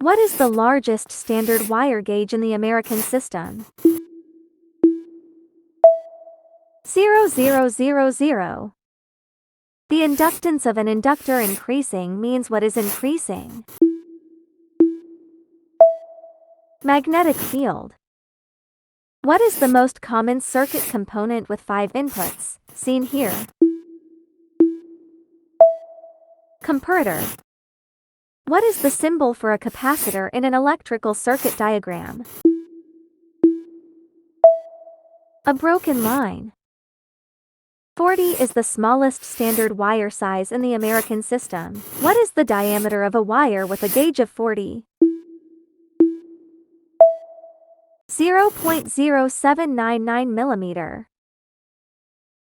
What is the largest standard wire gauge in the American system? 0,000. The inductance of an inductor increasing means what is increasing? Magnetic field. What is the most common circuit component with 5 inputs, seen here? Comparator. What is the symbol for a capacitor in an electrical circuit diagram? A broken line. 40 is the smallest standard wire size in the American system. What is the diameter of a wire with a gauge of 40? 0.0799 millimeter.